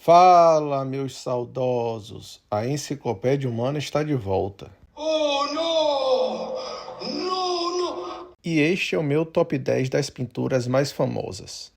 Fala, meus saudosos! A Enciclopédia Humana está de volta. Oh, não! Não, não! E este é o meu top 10 das pinturas mais famosas.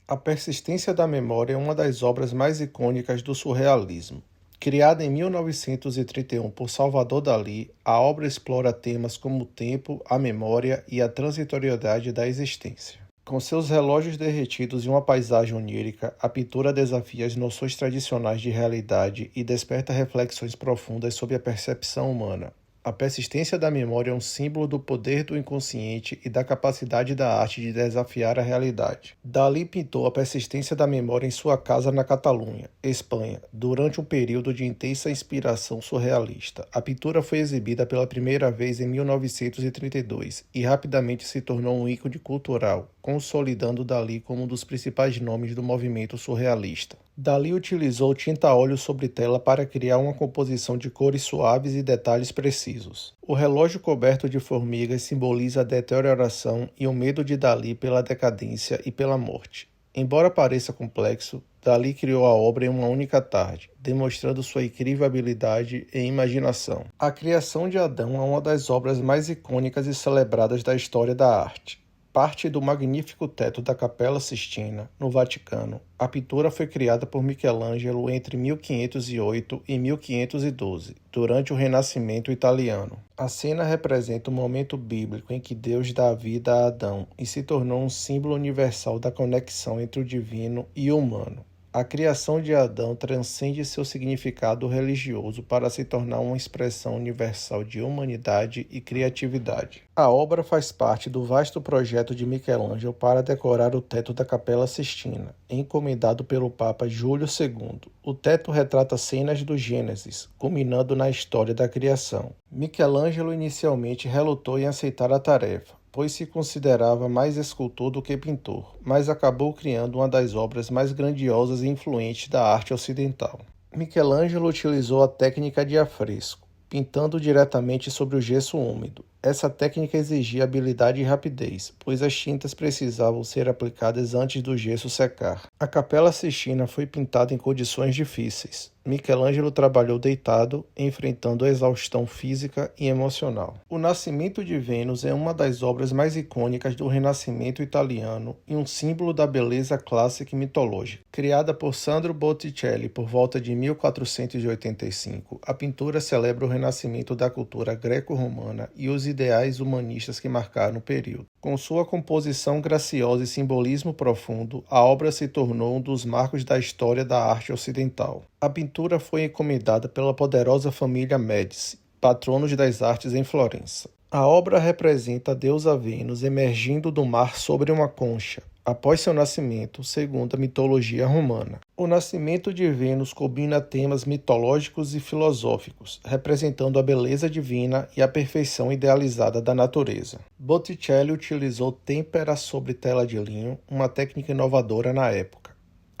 A Persistência da Memória é uma das obras mais icônicas do surrealismo. Criada em 1931 por Salvador Dalí, a obra explora temas como o tempo, a memória e a transitoriedade da existência. Com seus relógios derretidos e uma paisagem onírica, a pintura desafia as noções tradicionais de realidade e desperta reflexões profundas sobre a percepção humana. A persistência da memória é um símbolo do poder do inconsciente e da capacidade da arte de desafiar a realidade. Dalí pintou a persistência da memória em sua casa na Catalunha, Espanha, durante um período de intensa inspiração surrealista. A pintura foi exibida pela primeira vez em 1932 e rapidamente se tornou um ícone cultural, consolidando Dalí como um dos principais nomes do movimento surrealista. Dalí utilizou tinta a óleo sobre tela para criar uma composição de cores suaves e detalhes precisos. O relógio coberto de formigas simboliza a deterioração e o medo de Dalí pela decadência e pela morte. Embora pareça complexo, Dalí criou a obra em uma única tarde, demonstrando sua incrível habilidade e imaginação. A Criação de Adão é uma das obras mais icônicas e celebradas da história da arte. Parte do magnífico teto da Capela Sistina, no Vaticano. A pintura foi criada por Michelangelo entre 1508 e 1512, durante o Renascimento italiano. A cena representa o momento bíblico em que Deus dá vida a Adão e se tornou um símbolo universal da conexão entre o divino e o humano. A criação de Adão transcende seu significado religioso para se tornar uma expressão universal de humanidade e criatividade. A obra faz parte do vasto projeto de Michelangelo para decorar o teto da Capela Sistina, encomendado pelo Papa Júlio II. O teto retrata cenas do Gênesis, culminando na história da criação. Michelangelo inicialmente relutou em aceitar a tarefa, pois se considerava mais escultor do que pintor, mas acabou criando uma das obras mais grandiosas e influentes da arte ocidental. Michelangelo utilizou a técnica de afresco, pintando diretamente sobre o gesso úmido. Essa técnica exigia habilidade e rapidez, pois as tintas precisavam ser aplicadas antes do gesso secar. A Capela Sistina foi pintada em condições difíceis. Michelangelo trabalhou deitado, enfrentando a exaustão física e emocional. O Nascimento de Vênus é uma das obras mais icônicas do Renascimento italiano e um símbolo da beleza clássica e mitológica. Criada por Sandro Botticelli por volta de 1485, a pintura celebra o renascimento da cultura greco-romana e os ideais humanistas que marcaram o período. Com sua composição graciosa e simbolismo profundo, a obra se tornou um dos marcos da história da arte ocidental. A pintura foi encomendada pela poderosa família Médici, patronos das artes em Florença. A obra representa a deusa Vênus emergindo do mar sobre uma concha, após seu nascimento, segundo a mitologia romana. O nascimento de Vênus combina temas mitológicos e filosóficos, representando a beleza divina e a perfeição idealizada da natureza. Botticelli utilizou têmpera sobre tela de linho, uma técnica inovadora na época.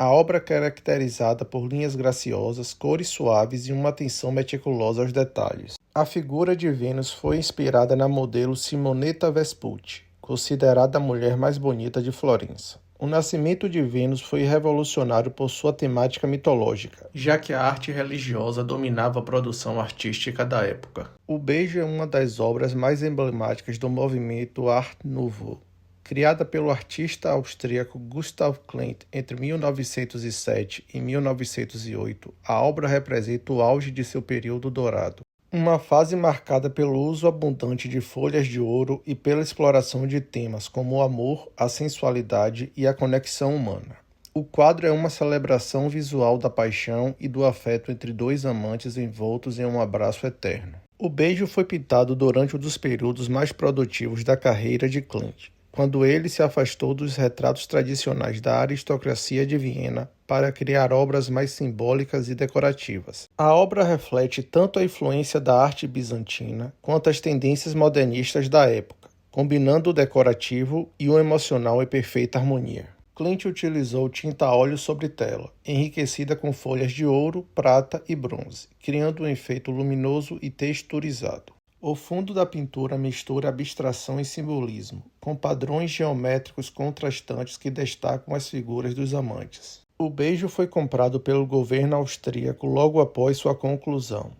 A obra é caracterizada por linhas graciosas, cores suaves e uma atenção meticulosa aos detalhes. A figura de Vênus foi inspirada na modelo Simonetta Vespucci, considerada a mulher mais bonita de Florença. O nascimento de Vênus foi revolucionário por sua temática mitológica, já que a arte religiosa dominava a produção artística da época. O Beijo é uma das obras mais emblemáticas do movimento Art Nouveau. Criada pelo artista austríaco Gustav Klimt entre 1907 e 1908, a obra representa o auge de seu período dourado. Uma fase marcada pelo uso abundante de folhas de ouro e pela exploração de temas como o amor, a sensualidade e a conexão humana. O quadro é uma celebração visual da paixão e do afeto entre dois amantes envoltos em um abraço eterno. O Beijo foi pintado durante um dos períodos mais produtivos da carreira de Klimt, quando ele se afastou dos retratos tradicionais da aristocracia de Viena para criar obras mais simbólicas e decorativas. A obra reflete tanto a influência da arte bizantina quanto as tendências modernistas da época, combinando o decorativo e o emocional em perfeita harmonia. Klimt utilizou tinta a óleo sobre tela, enriquecida com folhas de ouro, prata e bronze, criando um efeito luminoso e texturizado. O fundo da pintura mistura abstração e simbolismo, com padrões geométricos contrastantes que destacam as figuras dos amantes. O beijo foi comprado pelo governo austríaco logo após sua conclusão.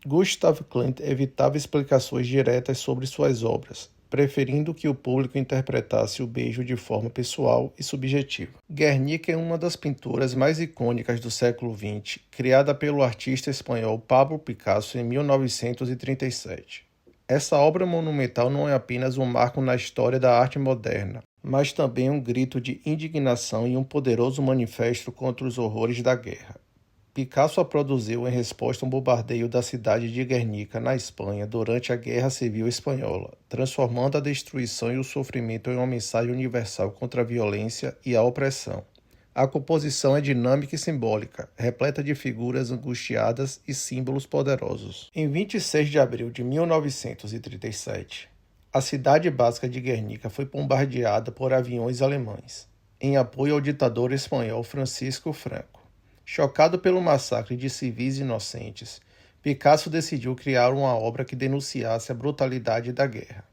Gustav Klimt evitava explicações diretas sobre suas obras, preferindo que o público interpretasse o beijo de forma pessoal e subjetiva. Guernica é uma das pinturas mais icônicas do século XX, criada pelo artista espanhol Pablo Picasso em 1937. Essa obra monumental não é apenas um marco na história da arte moderna, mas também um grito de indignação e um poderoso manifesto contra os horrores da guerra. Picasso a produziu em resposta a um bombardeio da cidade de Guernica, na Espanha, durante a Guerra Civil Espanhola, transformando a destruição e o sofrimento em uma mensagem universal contra a violência e a opressão. A composição é dinâmica e simbólica, repleta de figuras angustiadas e símbolos poderosos. Em 26 de abril de 1937, a cidade básica de Guernica foi bombardeada por aviões alemães, em apoio ao ditador espanhol Francisco Franco. Chocado pelo massacre de civis inocentes, Picasso decidiu criar uma obra que denunciasse a brutalidade da guerra.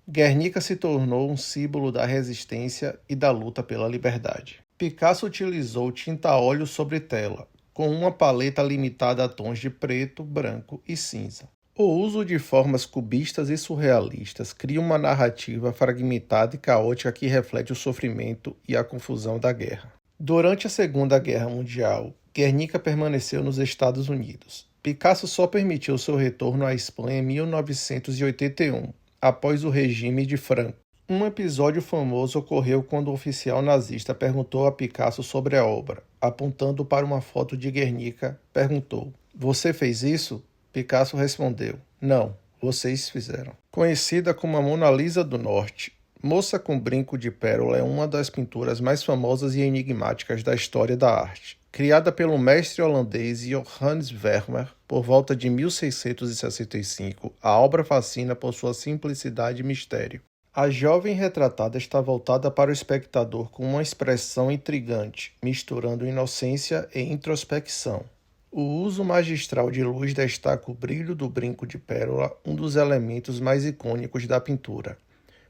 Guernica se tornou um símbolo da resistência e da luta pela liberdade. Picasso utilizou tinta a óleo sobre tela, com uma paleta limitada a tons de preto, branco e cinza. O uso de formas cubistas e surrealistas cria uma narrativa fragmentada e caótica que reflete o sofrimento e a confusão da guerra. Durante a Segunda Guerra Mundial, Guernica permaneceu nos Estados Unidos. Picasso só permitiu seu retorno à Espanha em 1981, após o regime de Franco. Um episódio famoso ocorreu quando o oficial nazista perguntou a Picasso sobre a obra. Apontando para uma foto de Guernica, perguntou: "Você fez isso?" Picasso respondeu: "Não, vocês fizeram." Conhecida como a Mona Lisa do Norte, Moça com Brinco de Pérola é uma das pinturas mais famosas e enigmáticas da história da arte. Criada pelo mestre holandês Johannes Vermeer por volta de 1665, a obra fascina por sua simplicidade e mistério. A jovem retratada está voltada para o espectador com uma expressão intrigante, misturando inocência e introspecção. O uso magistral de luz destaca o brilho do brinco de pérola, um dos elementos mais icônicos da pintura.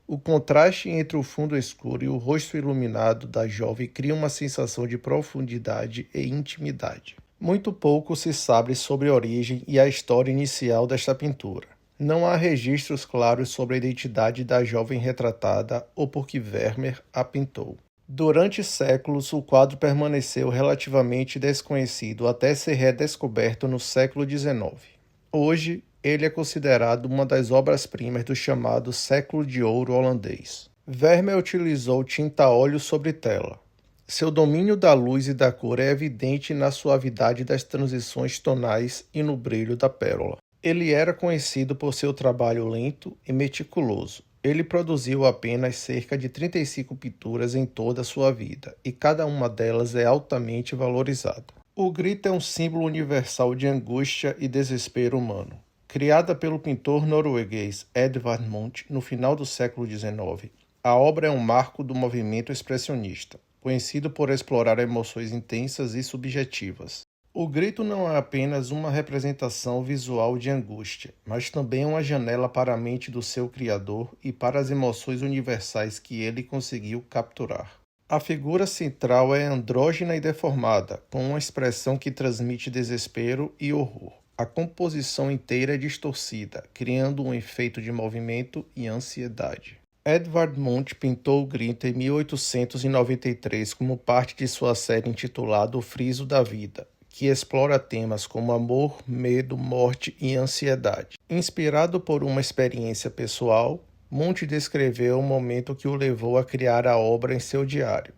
O contraste entre o fundo escuro e o rosto iluminado da jovem cria uma sensação de profundidade e intimidade. Muito pouco se sabe sobre a origem e a história inicial desta pintura. Não há registros claros sobre a identidade da jovem retratada ou por que Vermeer a pintou. Durante séculos, o quadro permaneceu relativamente desconhecido até ser redescoberto no século XIX. Hoje, ele é considerado uma das obras-primas do chamado século de ouro holandês. Vermeer utilizou tinta a óleo sobre tela. Seu domínio da luz e da cor é evidente na suavidade das transições tonais e no brilho da pérola. Ele era conhecido por seu trabalho lento e meticuloso. Ele produziu apenas cerca de 35 pinturas em toda a sua vida, e cada uma delas é altamente valorizada. O grito é um símbolo universal de angústia e desespero humano. Criada pelo pintor norueguês Edvard Munch no final do século XIX, a obra é um marco do movimento expressionista, conhecido por explorar emoções intensas e subjetivas. O grito não é apenas uma representação visual de angústia, mas também uma janela para a mente do seu criador e para as emoções universais que ele conseguiu capturar. A figura central é andrógina e deformada, com uma expressão que transmite desespero e horror. A composição inteira é distorcida, criando um efeito de movimento e ansiedade. Edvard Munch pintou o grito em 1893 como parte de sua série intitulada O Friso da Vida, que explora temas como amor, medo, morte e ansiedade. Inspirado por uma experiência pessoal, Munch descreveu o momento que o levou a criar a obra em seu diário.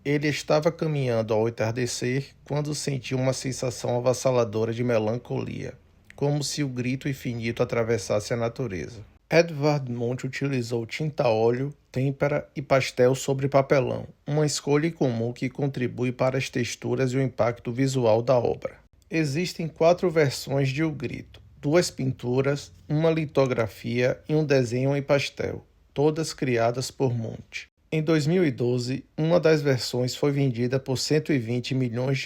Ele estava caminhando ao entardecer quando sentiu uma sensação avassaladora de melancolia, como se o grito infinito atravessasse a natureza. Edvard Munch utilizou tinta a óleo, têmpera e pastel sobre papelão, uma escolha incomum que contribui para as texturas e o impacto visual da obra. Existem 4 versões de O Grito, 2 pinturas, uma litografia e um desenho em pastel, todas criadas por Munch. Em 2012, uma das versões foi vendida por $120 milhões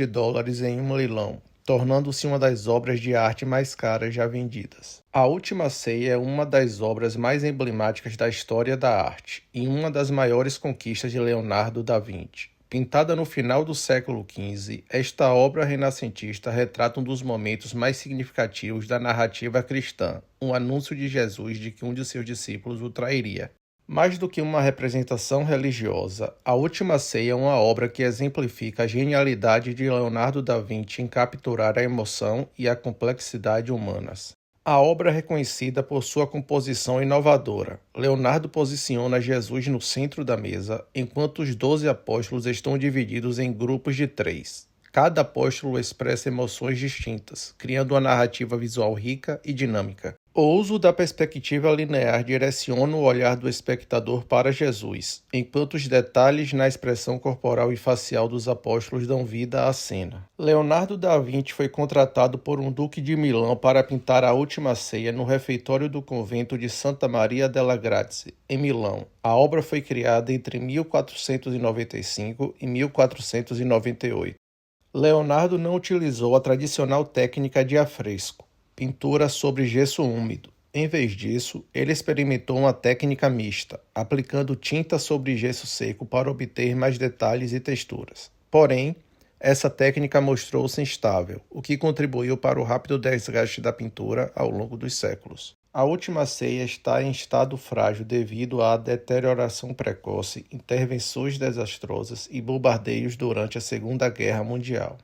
em um leilão, tornando-se uma das obras de arte mais caras já vendidas. A Última Ceia é uma das obras mais emblemáticas da história da arte e uma das maiores conquistas de Leonardo da Vinci. Pintada no final do século XV, esta obra renascentista retrata um dos momentos mais significativos da narrativa cristã, o anúncio de Jesus de que um de seus discípulos o trairia. Mais do que uma representação religiosa, A Última Ceia é uma obra que exemplifica a genialidade de Leonardo da Vinci em capturar a emoção e a complexidade humanas. A obra é reconhecida por sua composição inovadora. Leonardo posiciona Jesus no centro da mesa, enquanto os 12 apóstolos estão divididos em grupos de 3. Cada apóstolo expressa emoções distintas, criando uma narrativa visual rica e dinâmica. O uso da perspectiva linear direciona o olhar do espectador para Jesus, enquanto os detalhes na expressão corporal e facial dos apóstolos dão vida à cena. Leonardo da Vinci foi contratado por um duque de Milão para pintar a Última Ceia no refeitório do convento de Santa Maria della Grazie, em Milão. A obra foi criada entre 1495 e 1498. Leonardo não utilizou a tradicional técnica de afresco, pintura sobre gesso úmido. Em vez disso, ele experimentou uma técnica mista, aplicando tinta sobre gesso seco para obter mais detalhes e texturas. Porém, essa técnica mostrou-se instável, o que contribuiu para o rápido desgaste da pintura ao longo dos séculos. A Última Ceia está em estado frágil devido à deterioração precoce, intervenções desastrosas e bombardeios durante a Segunda Guerra Mundial.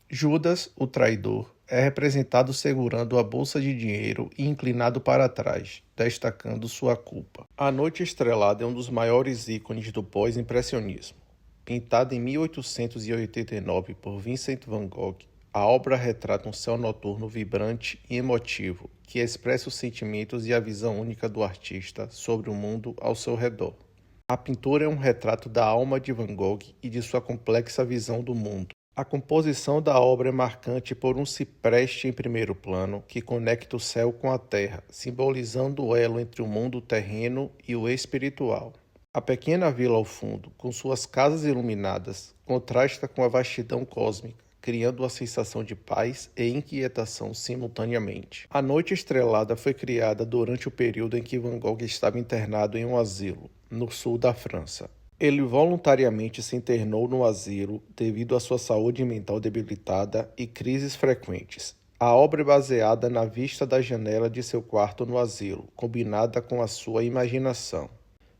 Judas, o traidor, é representado segurando a bolsa de dinheiro e inclinado para trás, destacando sua culpa. A Noite Estrelada é um dos maiores ícones do pós-impressionismo. Pintada em 1889 por Vincent van Gogh, a obra retrata um céu noturno vibrante e emotivo, que expressa os sentimentos e a visão única do artista sobre o mundo ao seu redor. A pintura é um retrato da alma de Van Gogh e de sua complexa visão do mundo. A composição da obra é marcante por um cipreste em primeiro plano que conecta o céu com a terra, simbolizando o elo entre o mundo terreno e o espiritual. A pequena vila ao fundo, com suas casas iluminadas, contrasta com a vastidão cósmica, criando uma sensação de paz e inquietação simultaneamente. A Noite Estrelada foi criada durante o período em que Van Gogh estava internado em um asilo, no sul da França. Ele voluntariamente se internou no asilo devido à sua saúde mental debilitada e crises frequentes. A obra é baseada na vista da janela de seu quarto no asilo, combinada com a sua imaginação.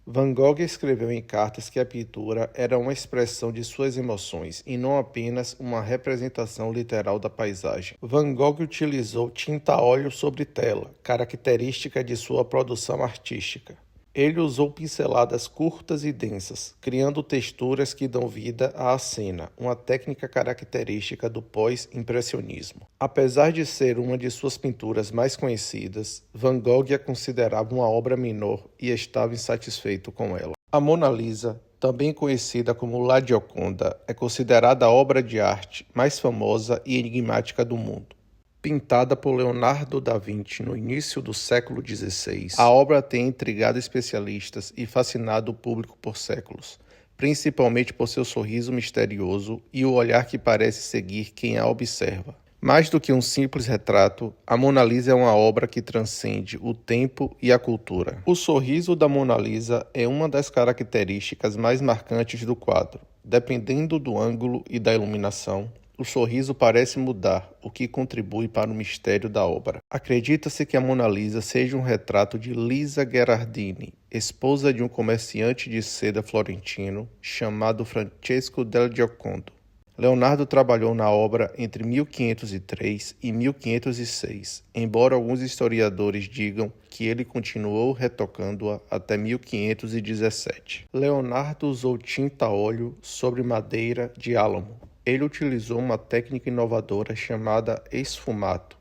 Van Gogh escreveu em cartas que a pintura era uma expressão de suas emoções e não apenas uma representação literal da paisagem. Van Gogh utilizou tinta a óleo sobre tela, característica de sua produção artística. Ele usou pinceladas curtas e densas, criando texturas que dão vida à cena, uma técnica característica do pós-impressionismo. Apesar de ser uma de suas pinturas mais conhecidas, Van Gogh a considerava uma obra menor e estava insatisfeito com ela. A Mona Lisa, também conhecida como La Gioconda, é considerada a obra de arte mais famosa e enigmática do mundo. Pintada por Leonardo da Vinci no início do século XVI, a obra tem intrigado especialistas e fascinado o público por séculos, principalmente por seu sorriso misterioso e o olhar que parece seguir quem a observa. Mais do que um simples retrato, a Mona Lisa é uma obra que transcende o tempo e a cultura. O sorriso da Mona Lisa é uma das características mais marcantes do quadro. Dependendo do ângulo e da iluminação, o sorriso parece mudar, o que contribui para o mistério da obra. Acredita-se que a Mona Lisa seja um retrato de Lisa Gherardini, esposa de um comerciante de seda florentino chamado Francesco del Giocondo. Leonardo trabalhou na obra entre 1503 e 1506, embora alguns historiadores digam que ele continuou retocando-a até 1517. Leonardo usou tinta a óleo sobre madeira de álamo. Ele utilizou uma técnica inovadora chamada esfumato,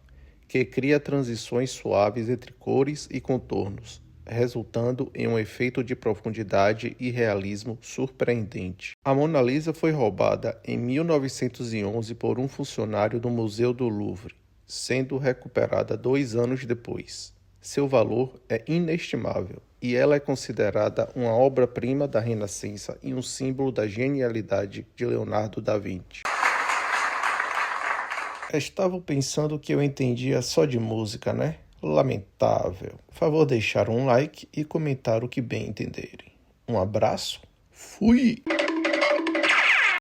que cria transições suaves entre cores e contornos, resultando em um efeito de profundidade e realismo surpreendente. A Mona Lisa foi roubada em 1911 por um funcionário do Museu do Louvre, sendo recuperada 2 anos depois. Seu valor é inestimável e ela é considerada uma obra-prima da Renascença e um símbolo da genialidade de Leonardo da Vinci. Estavam pensando que eu entendia só de música, né? Lamentável. Por favor, deixar um like e comentar o que bem entenderem. Um abraço. Fui!